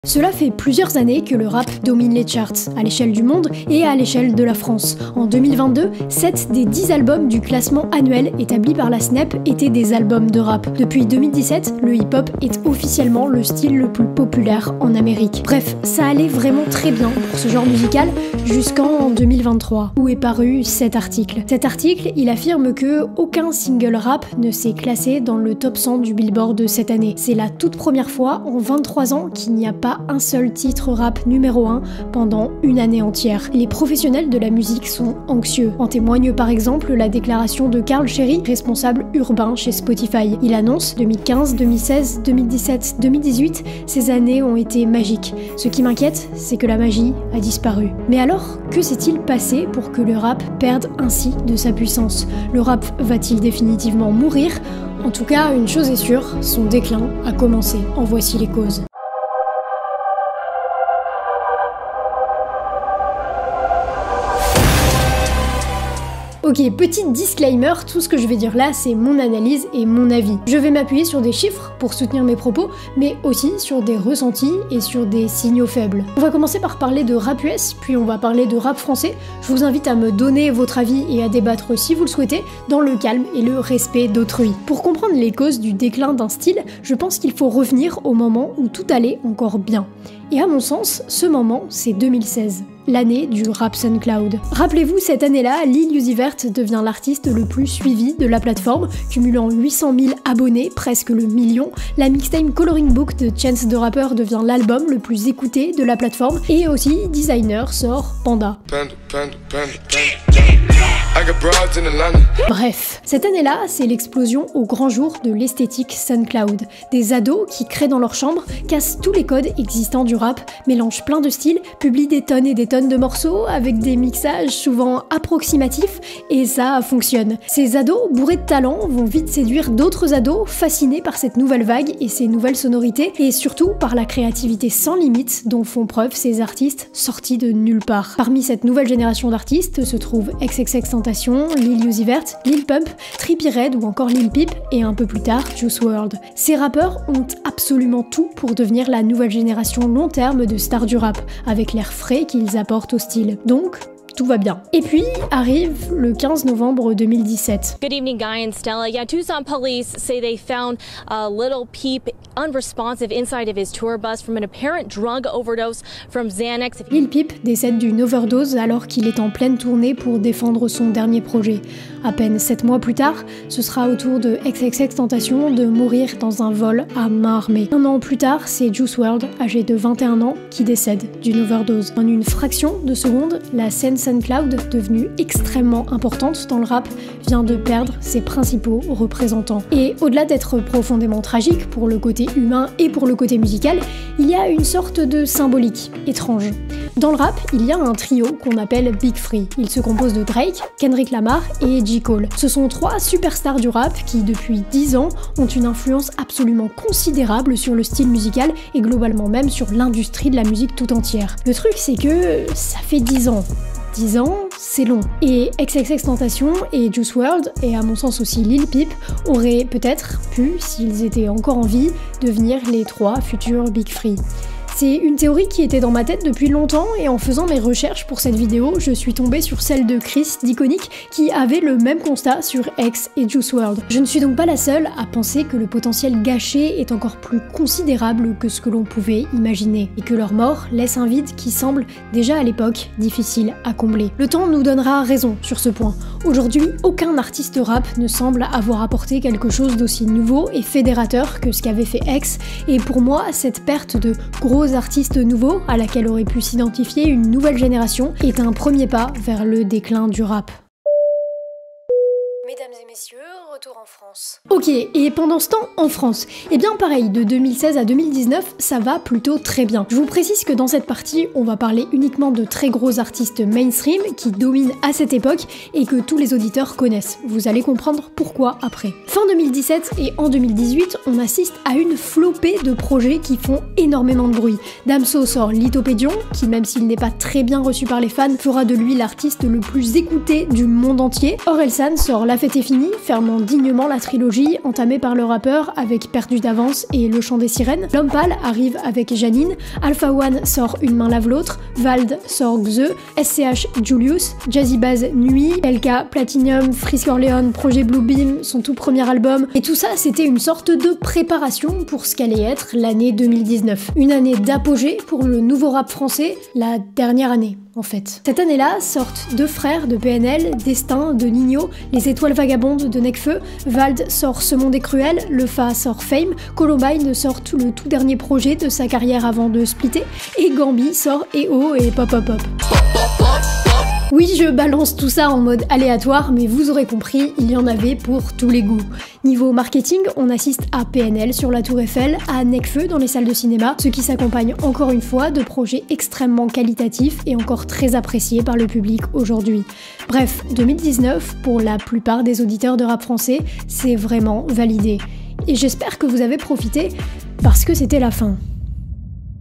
Cela fait plusieurs années que le rap domine les charts, à l'échelle du monde et à l'échelle de la France. En 2022, 7 des 10 albums du classement annuel établi par la Snap étaient des albums de rap. Depuis 2017, le hip-hop est officiellement le style le plus populaire en Amérique. Bref, ça allait vraiment très bien pour ce genre musical jusqu'en 2023, où est paru cet article. Cet article, il affirme que aucun single rap ne s'est classé dans le top 100 du Billboard de cette année. C'est la toute première fois en 23 ans qu'il n'y a pas un seul titre rap numéro 1 pendant une année entière. Les professionnels de la musique sont anxieux. En témoigne par exemple la déclaration de Carl Chery, responsable urbain chez Spotify. Il annonce 2015, 2016, 2017, 2018, ces années ont été magiques. Ce qui m'inquiète, c'est que la magie a disparu. Mais alors, que s'est-il passé pour que le rap perde ainsi de sa puissance? Le rap va-t-il définitivement mourir? En tout cas, une chose est sûre, son déclin a commencé. En voici les causes. Ok, petit disclaimer, tout ce que je vais dire là, c'est mon analyse et mon avis. Je vais m'appuyer sur des chiffres pour soutenir mes propos, mais aussi sur des ressentis et sur des signaux faibles. On va commencer par parler de rap US, puis on va parler de rap français. Je vous invite à me donner votre avis et à débattre si vous le souhaitez, dans le calme et le respect d'autrui. Pour comprendre les causes du déclin d'un style, je pense qu'il faut revenir au moment où tout allait encore bien. Et à mon sens, ce moment, c'est 2016. L'année du rap SoundCloud. Rappelez-vous, cette année-là, Lil Uzi Vert devient l'artiste le plus suivi de la plateforme, cumulant 800 000 abonnés, presque le million. La mixtape Coloring Book de Chance the Rapper devient l'album le plus écouté de la plateforme. Et aussi, Designer sort Panda. Bref, cette année-là, c'est l'explosion au grand jour de l'esthétique SoundCloud. Des ados qui créent dans leur chambre, cassent tous les codes existants du rap, mélangent plein de styles, publient des tonnes et des tonnes de morceaux avec des mixages souvent approximatifs, et ça fonctionne. Ces ados, bourrés de talent, vont vite séduire d'autres ados fascinés par cette nouvelle vague et ces nouvelles sonorités, et surtout par la créativité sans limite dont font preuve ces artistes sortis de nulle part. Parmi cette nouvelle génération d'artistes se trouvent XXXTentacion, Lil Uzi Vert, Lil Pump, Trippie Redd ou encore Lil Peep et un peu plus tard Juice WRLD. Ces rappeurs ont absolument tout pour devenir la nouvelle génération long terme de stars du rap, avec l'air frais qu'ils apportent au style. Donc, tout va bien. Et puis arrive le 15 novembre 2017. Good evening, Guy and Stella. Yeah, Tucson police say they found Lil Peep unresponsive inside of his tour bus from an apparent drug overdose from Xanax. Lil Peep décède d'une overdose alors qu'il est en pleine tournée pour défendre son dernier projet. À peine 7 mois plus tard, ce sera au tour de XXXTentacion de mourir dans un vol à main armée. Un an plus tard, c'est Juice WRLD, âgé de 21 ans, qui décède d'une overdose. En une fraction de seconde, la scène SoundCloud, devenue extrêmement importante dans le rap, vient de perdre ses principaux représentants. Et au-delà d'être profondément tragique pour le côté humain et pour le côté musical, il y a une sorte de symbolique étrange. Dans le rap, il y a un trio qu'on appelle Big Three. Il se compose de Drake, Kendrick Lamar et J. Cole. Ce sont 3 superstars du rap qui, depuis 10 ans, ont une influence absolument considérable sur le style musical et globalement même sur l'industrie de la musique tout entière. Le truc, c'est que ça fait 10 ans. 10 ans, c'est long. Et XXXTentacion et Juice WRLD, et à mon sens aussi Lil Peep, auraient peut-être pu, s'ils étaient encore en vie, devenir les 3 futurs Big Three. C'est une théorie qui était dans ma tête depuis longtemps et en faisant mes recherches pour cette vidéo, je suis tombée sur celle de Chris d'Iconic qui avait le même constat sur X et Juice WRLD. Je ne suis donc pas la seule à penser que le potentiel gâché est encore plus considérable que ce que l'on pouvait imaginer et que leur mort laisse un vide qui semble déjà à l'époque difficile à combler. Le temps nous donnera raison sur ce point. Aujourd'hui, aucun artiste rap ne semble avoir apporté quelque chose d'aussi nouveau et fédérateur que ce qu'avait fait X, et pour moi, cette perte de gros artistes nouveaux à laquelle aurait pu s'identifier une nouvelle génération est un premier pas vers le déclin du rap. Mesdames et messieurs, retour en France. Ok, et pendant ce temps, en France, eh bien pareil, de 2016 à 2019, ça va plutôt très bien. Je vous précise que dans cette partie, on va parler uniquement de très gros artistes mainstream qui dominent à cette époque et que tous les auditeurs connaissent. Vous allez comprendre pourquoi après. Fin 2017 et en 2018, on assiste à une flopée de projets qui font énormément de bruit. Damso sort Lithopédion, qui même s'il n'est pas très bien reçu par les fans, fera de lui l'artiste le plus écouté du monde entier. Orelsan sort La Fête est finie, fermant dignement la trilogie entamée par le rappeur avec Perdu d'avance et Le chant des sirènes. L'Homme pâle arrive avec Janine, Alpha One sort Une main lave l'autre, Vald sort Xe, SCH Julius, Jazzy Bass Nuit, LK Platinum, Frisk Orleans, Projet Bluebeam, son tout premier album. Et tout ça, c'était une sorte de préparation pour ce qu'allait être l'année 2019. Une année d'apogée pour le nouveau rap français, la dernière année. En fait. Cette année-là sortent deux frères de PNL, Destin de Nino, Les étoiles vagabondes de Nekfeu, Vald sort Ce monde est cruel, Lefa sort Fame, Columbine sort le tout dernier projet de sa carrière avant de splitter, et Gambi sort EO et Pop Pop Pop. Oui, je balance tout ça en mode aléatoire, mais vous aurez compris, il y en avait pour tous les goûts. Niveau marketing, on assiste à PNL sur la Tour Eiffel, à Nekfeu dans les salles de cinéma, ce qui s'accompagne encore une fois de projets extrêmement qualitatifs et encore très appréciés par le public aujourd'hui. Bref, 2019, pour la plupart des auditeurs de rap français, c'est vraiment validé. Et j'espère que vous avez profité, parce que c'était la fin.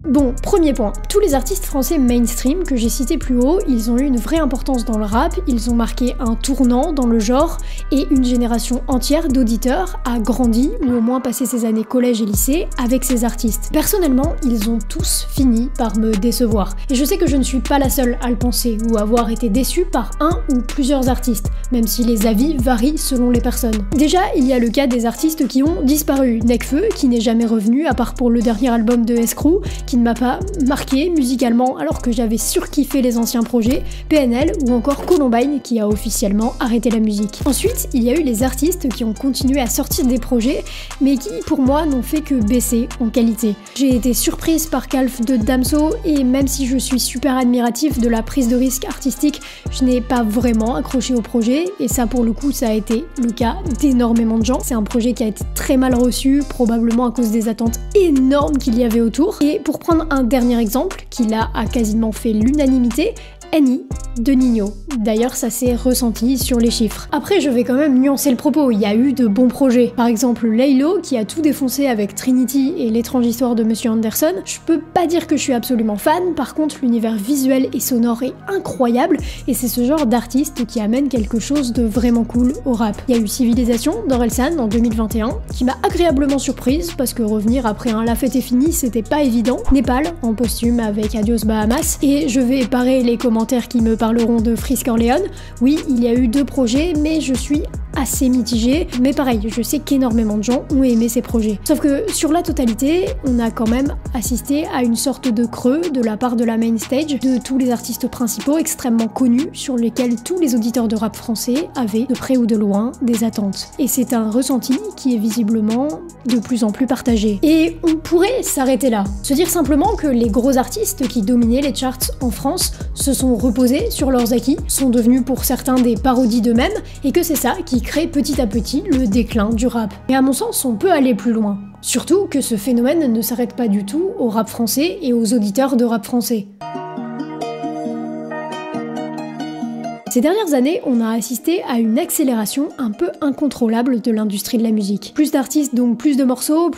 Bon, premier point, tous les artistes français mainstream que j'ai cités plus haut, ils ont eu une vraie importance dans le rap, ils ont marqué un tournant dans le genre, et une génération entière d'auditeurs a grandi, ou au moins passé ses années collège et lycée, avec ces artistes. Personnellement, ils ont tous fini par me décevoir. Et je sais que je ne suis pas la seule à le penser, ou avoir été déçue par un ou plusieurs artistes, même si les avis varient selon les personnes. Déjà, il y a le cas des artistes qui ont disparu. Nekfeu, qui n'est jamais revenu, à part pour le dernier album de S-Crew, qui ne m'a pas marqué musicalement alors que j'avais surkiffé les anciens projets, PNL ou encore Columbine qui a officiellement arrêté la musique. Ensuite, il y a eu les artistes qui ont continué à sortir des projets mais qui pour moi n'ont fait que baisser en qualité. J'ai été surprise par Calf de Damso et même si je suis super admiratif de la prise de risque artistique, je n'ai pas vraiment accroché au projet et ça pour le coup ça a été le cas d'énormément de gens. C'est un projet qui a été très mal reçu, probablement à cause des attentes énormes qu'il y avait autour. Et pour prendre un dernier exemple, qui là a quasiment fait l'unanimité, Annie de Nino. D'ailleurs, ça s'est ressenti sur les chiffres. Après, je vais quand même nuancer le propos, il y a eu de bons projets. Par exemple, Laylo, qui a tout défoncé avec Trinity et l'étrange histoire de Monsieur Anderson. Je peux pas dire que je suis absolument fan, par contre, l'univers visuel et sonore est incroyable, et c'est ce genre d'artiste qui amène quelque chose de vraiment cool au rap. Il y a eu Civilisation d'Orelsan en 2021, qui m'a agréablement surprise, parce que revenir après un La fête est finie, c'était pas évident. Népal, en posthume avec Adios Bahamas, et je vais parer les commentaires qui me parleront de Frisk Orleans. Oui, il y a eu deux projets, mais je suis assez mitigée. Mais pareil, je sais qu'énormément de gens ont aimé ces projets. Sauf que sur la totalité, on a quand même assisté à une sorte de creux de la part de la main stage, de tous les artistes principaux extrêmement connus, sur lesquels tous les auditeurs de rap français avaient, de près ou de loin, des attentes. Et c'est un ressenti qui est visiblement de plus en plus partagé. Et on pourrait s'arrêter là. Se dire simplement que les gros artistes qui dominaient les charts en France se sont reposés sur leurs acquis, sont devenus pour certains des parodies d'eux-mêmes, et que c'est ça qui crée petit à petit le déclin du rap. Mais à mon sens, on peut aller plus loin. Surtout que ce phénomène ne s'arrête pas du tout au rap français et aux auditeurs de rap français. Ces dernières années, on a assisté à une accélération un peu incontrôlable de l'industrie de la musique. Plus d'artistes, donc plus de morceaux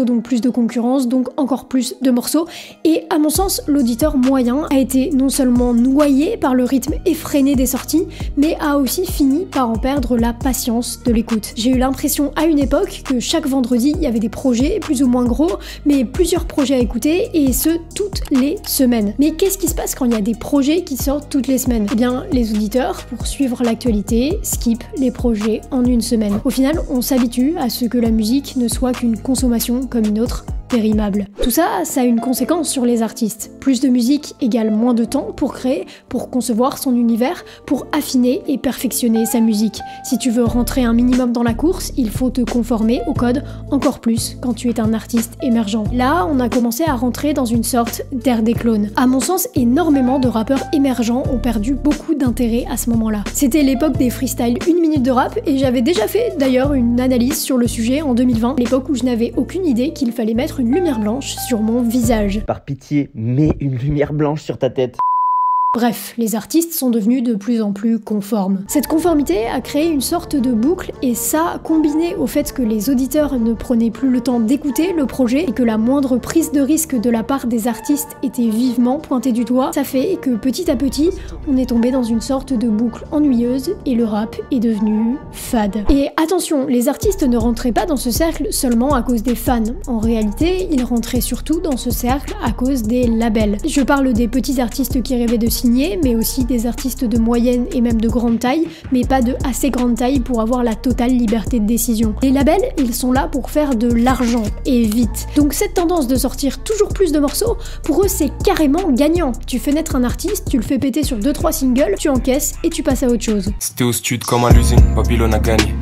donc plus de concurrence, donc encore plus de morceaux. Et à mon sens, l'auditeur moyen a été non seulement noyé par le rythme effréné des sorties, mais a aussi fini par en perdre la patience de l'écoute. J'ai eu l'impression à une époque que chaque vendredi, il y avait des projets plus ou moins gros, mais plusieurs projets à écouter, et ce, toutes les semaines. Mais qu'est-ce qui se passe quand il y a des projets qui sortent toutes les semaines ? Eh bien, les auditeurs, pour suivre l'actualité, skip les projets en une semaine. Au final, on s'habitue à ce que la musique ne soit qu'une consommation comme une autre, périmable. Tout ça, ça a une conséquence sur les artistes. Plus de musique égale moins de temps pour créer, pour concevoir son univers, pour affiner et perfectionner sa musique. Si tu veux rentrer un minimum dans la course, il faut te conformer au code encore plus quand tu es un artiste émergent. Là, on a commencé à rentrer dans une sorte d'ère des clones. À mon sens, énormément de rappeurs émergents ont perdu beaucoup d'intérêt à ce moment-là. C'était l'époque des freestyles 1 minute de rap et j'avais déjà fait d'ailleurs une analyse sur le sujet en 2020, l'époque où je n'avais aucune idée qu'il fallait mettre une lumière blanche sur mon visage. Par pitié, mets une lumière blanche sur ta tête. Bref, les artistes sont devenus de plus en plus conformes. Cette conformité a créé une sorte de boucle et ça, combiné au fait que les auditeurs ne prenaient plus le temps d'écouter le projet et que la moindre prise de risque de la part des artistes était vivement pointée du doigt, ça fait que petit à petit, on est tombé dans une sorte de boucle ennuyeuse et le rap est devenu fade. Et attention, les artistes ne rentraient pas dans ce cercle seulement à cause des fans. En réalité, ils rentraient surtout dans ce cercle à cause des labels. Je parle des petits artistes qui rêvaient de mais aussi des artistes de moyenne et même de grande taille, mais pas de assez grande taille pour avoir la totale liberté de décision. Les labels, ils sont là pour faire de l'argent, et vite. Donc cette tendance de sortir toujours plus de morceaux, pour eux c'est carrément gagnant. Tu fais naître un artiste, tu le fais péter sur 2-3 singles, tu encaisses et tu passes à autre chose. C'était au stud comme à l'usine, Babylone a gagné.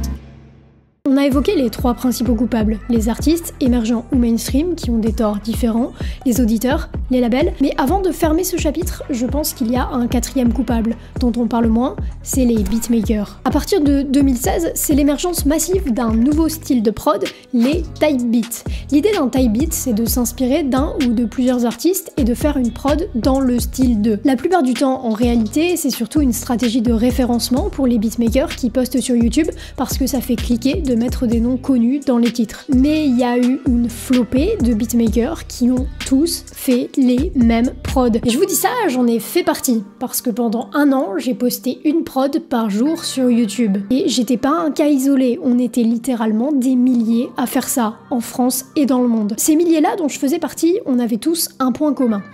On a évoqué les 3 principaux coupables, les artistes, émergents ou mainstream, qui ont des torts différents, les auditeurs, les labels, mais avant de fermer ce chapitre, je pense qu'il y a un 4e coupable, dont on parle moins, c'est les beatmakers. À partir de 2016, c'est l'émergence massive d'un nouveau style de prod, les type beats. L'idée d'un type beat, c'est de s'inspirer d'un ou de plusieurs artistes et de faire une prod dans le style d'eux. La plupart du temps, en réalité, c'est surtout une stratégie de référencement pour les beatmakers qui postent sur YouTube, parce que ça fait cliquer de mettre des noms connus dans les titres. Mais il y a eu une flopée de beatmakers qui ont tous fait les mêmes prods. Et je vous dis ça, j'en ai fait partie, parce que pendant 1 an, j'ai posté une prod par jour sur YouTube. Et j'étais pas un cas isolé, on était littéralement des milliers à faire ça, en France et dans le monde. Ces milliers-là dont je faisais partie, on avait tous un point commun.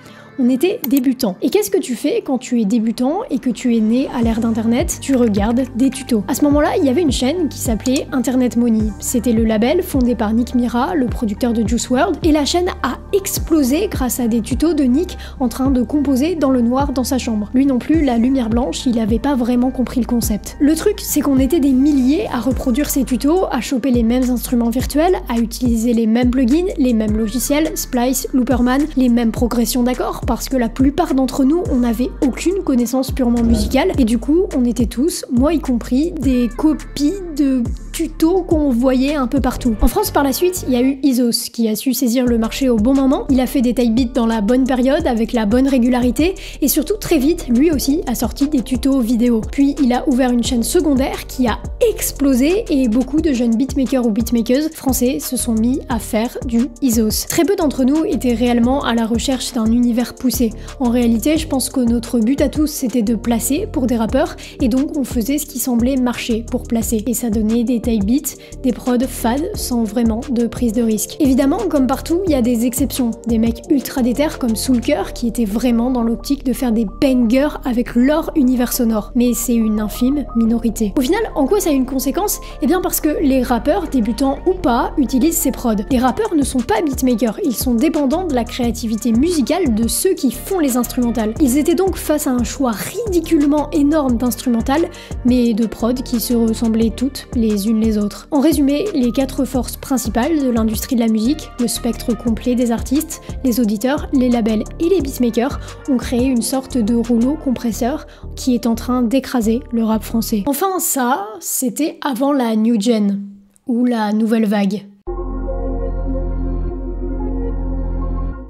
On était débutants. Et qu'est-ce que tu fais quand tu es débutant et que tu es né à l'ère d'internet? Tu regardes des tutos. À ce moment-là, il y avait une chaîne qui s'appelait Internet Money. C'était le label fondé par Nick Mira, le producteur de Juice WRLD, et la chaîne a explosé grâce à des tutos de Nick en train de composer dans le noir dans sa chambre. Lui non plus, la lumière blanche, il avait pas vraiment compris le concept. Le truc, c'est qu'on était des milliers à reproduire ces tutos, à choper les mêmes instruments virtuels, à utiliser les mêmes plugins, les mêmes logiciels, Splice, Looperman, les mêmes progressions d'accords, parce que la plupart d'entre nous, on n'avait aucune connaissance purement musicale, et du coup, on était tous, moi y compris, des copies de tutos qu'on voyait un peu partout. En France, par la suite, il y a eu Isos, qui a su saisir le marché au bon moment. Il a fait des type beats dans la bonne période, avec la bonne régularité, et surtout très vite, lui aussi a sorti des tutos vidéo. Puis il a ouvert une chaîne secondaire qui a explosé, et beaucoup de jeunes beatmakers ou beatmakeuses français se sont mis à faire du Isos. Très peu d'entre nous étaient réellement à la recherche d'un univers poussé. En réalité, je pense que notre but à tous, c'était de placer pour des rappeurs, et donc on faisait ce qui semblait marcher pour placer. Et ça donnait des type beats, des prods fades sans vraiment de prise de risque. Évidemment, comme partout, il y a des exceptions. Des mecs ultra déter comme Soulker qui étaient vraiment dans l'optique de faire des bangers avec leur univers sonore. Mais c'est une infime minorité. Au final, en quoi ça a une conséquence? Eh bien parce que les rappeurs, débutants ou pas, utilisent ces prods. Les rappeurs ne sont pas beatmakers, ils sont dépendants de la créativité musicale de ceux qui font les instrumentales. Ils étaient donc face à un choix ridiculement énorme d'instrumentales, mais de prods qui se ressemblaient toutes les unes les autres. En résumé, les 4 forces principales de l'industrie de la musique, le spectre complet des artistes, les auditeurs, les labels et les beatmakers, ont créé une sorte de rouleau compresseur qui est en train d'écraser le rap français. Enfin ça, c'était avant la New Gen, ou la nouvelle vague.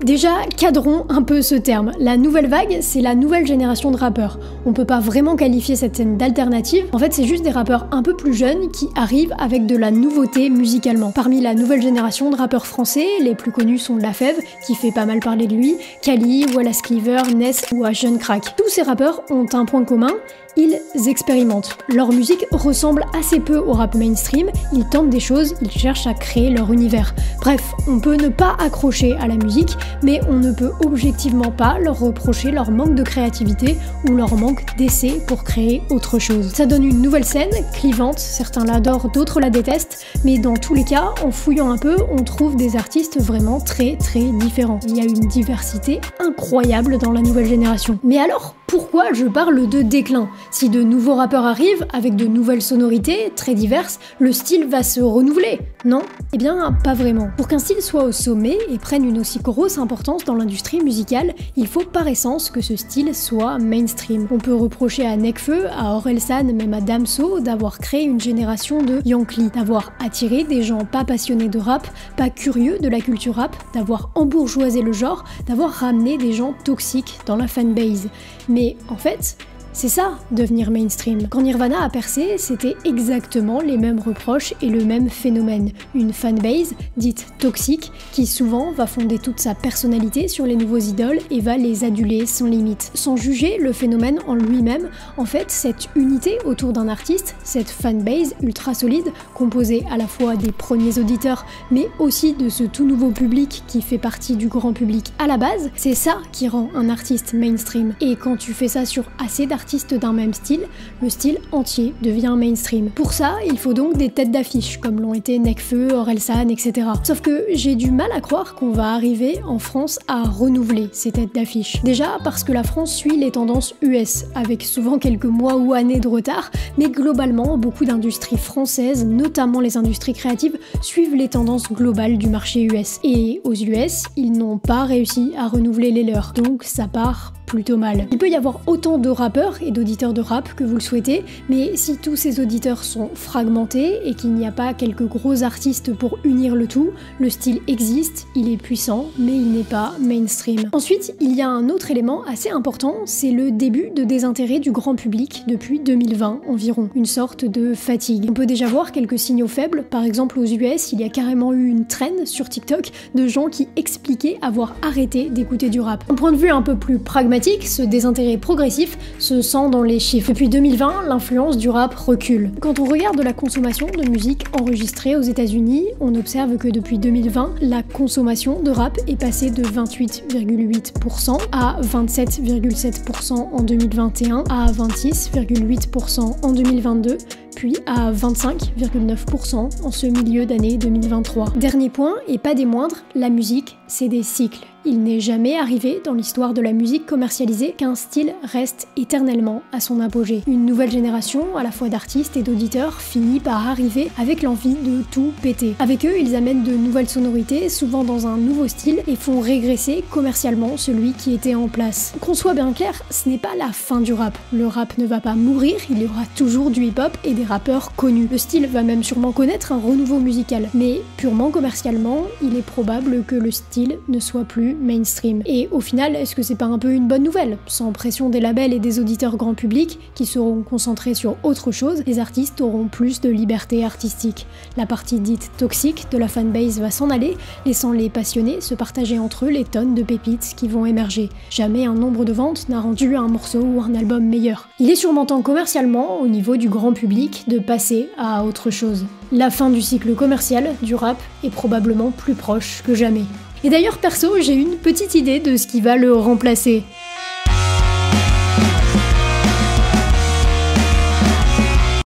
Déjà, cadrons un peu ce terme. La nouvelle vague, c'est la nouvelle génération de rappeurs. On peut pas vraiment qualifier cette scène d'alternative. En fait, c'est juste des rappeurs un peu plus jeunes qui arrivent avec de la nouveauté musicalement. Parmi la nouvelle génération de rappeurs français, les plus connus sont La Fève, qui fait pas mal parler de lui, Kali, Wallace Cleaver, Ness ou Jeune Crack. Tous ces rappeurs ont un point commun. Ils expérimentent. Leur musique ressemble assez peu au rap mainstream, ils tentent des choses, ils cherchent à créer leur univers. Bref, on peut ne pas accrocher à la musique, mais on ne peut objectivement pas leur reprocher leur manque de créativité ou leur manque d'essai pour créer autre chose. Ça donne une nouvelle scène, clivante, certains l'adorent, d'autres la détestent, mais dans tous les cas, en fouillant un peu, on trouve des artistes vraiment très différents. Il y a une diversité incroyable dans la nouvelle génération. Mais alors, pourquoi je parle de déclin? Si de nouveaux rappeurs arrivent, avec de nouvelles sonorités, très diverses, le style va se renouveler, non? Eh bien, pas vraiment. Pour qu'un style soit au sommet et prenne une aussi grosse importance dans l'industrie musicale, il faut par essence que ce style soit mainstream. On peut reprocher à Nekfeu, à Orelsan, même à Damso, d'avoir créé une génération de Yankee, d'avoir attiré des gens pas passionnés de rap, pas curieux de la culture rap, d'avoir embourgeoisé le genre, d'avoir ramené des gens toxiques dans la fanbase. Mais Mais en fait, c'est ça, devenir mainstream. Quand Nirvana a percé, c'était exactement les mêmes reproches et le même phénomène. Une fanbase, dite toxique, qui souvent va fonder toute sa personnalité sur les nouveaux idoles et va les aduler sans limite. Sans juger le phénomène en lui-même, en fait, cette unité autour d'un artiste, cette fanbase ultra solide, composée à la fois des premiers auditeurs, mais aussi de ce tout nouveau public qui fait partie du grand public à la base, c'est ça qui rend un artiste mainstream. Et quand tu fais ça sur assez d'artistes d'un même style, le style entier devient mainstream. Pour ça, il faut donc des têtes d'affiche, comme l'ont été Nekfeu, Orelsan, etc. Sauf que j'ai du mal à croire qu'on va arriver en France à renouveler ces têtes d'affiche. Déjà parce que la France suit les tendances US, avec souvent quelques mois ou années de retard, mais globalement, beaucoup d'industries françaises, notamment les industries créatives, suivent les tendances globales du marché US. Et aux US, ils n'ont pas réussi à renouveler les leurs, donc ça part plutôt mal. Il peut y avoir autant de rappeurs et d'auditeurs de rap que vous le souhaitez, mais si tous ces auditeurs sont fragmentés et qu'il n'y a pas quelques gros artistes pour unir le tout, le style existe, il est puissant, mais il n'est pas mainstream. Ensuite, il y a un autre élément assez important, c'est le début de désintérêt du grand public depuis 2020 environ, une sorte de fatigue. On peut déjà voir quelques signaux faibles, par exemple aux US, il y a carrément eu une trend sur TikTok de gens qui expliquaient avoir arrêté d'écouter du rap. D'un point de vue un peu plus pragmatique, ce désintérêt progressif se sent dans les chiffres. Depuis 2020, l'influence du rap recule. Quand on regarde la consommation de musique enregistrée aux États-Unis, on observe que depuis 2020, la consommation de rap est passée de 28,8% à 27,7% en 2021, à 26,8% en 2022, puis à 25,9% en ce milieu d'année 2023. Dernier point, et pas des moindres, la musique, c'est des cycles. Il n'est jamais arrivé dans l'histoire de la musique commercialisée qu'un style reste éternellement à son apogée. Une nouvelle génération, à la fois d'artistes et d'auditeurs, finit par arriver avec l'envie de tout péter. Avec eux, ils amènent de nouvelles sonorités, souvent dans un nouveau style, et font régresser commercialement celui qui était en place. Qu'on soit bien clair, ce n'est pas la fin du rap. Le rap ne va pas mourir, il y aura toujours du hip-hop et des rappeurs connus. Le style va même sûrement connaître un renouveau musical, mais purement commercialement, il est probable que le style ne soit plus mainstream. Et au final, est-ce que c'est pas un peu une bonne nouvelle? Sans pression des labels et des auditeurs grand public, qui seront concentrés sur autre chose, les artistes auront plus de liberté artistique. La partie dite toxique de la fanbase va s'en aller, laissant les passionnés se partager entre eux les tonnes de pépites qui vont émerger. Jamais un nombre de ventes n'a rendu un morceau ou un album meilleur. Il est sûrement temps commercialement, au niveau du grand public, de passer à autre chose. La fin du cycle commercial du rap est probablement plus proche que jamais. Et d'ailleurs perso, j'ai une petite idée de ce qui va le remplacer.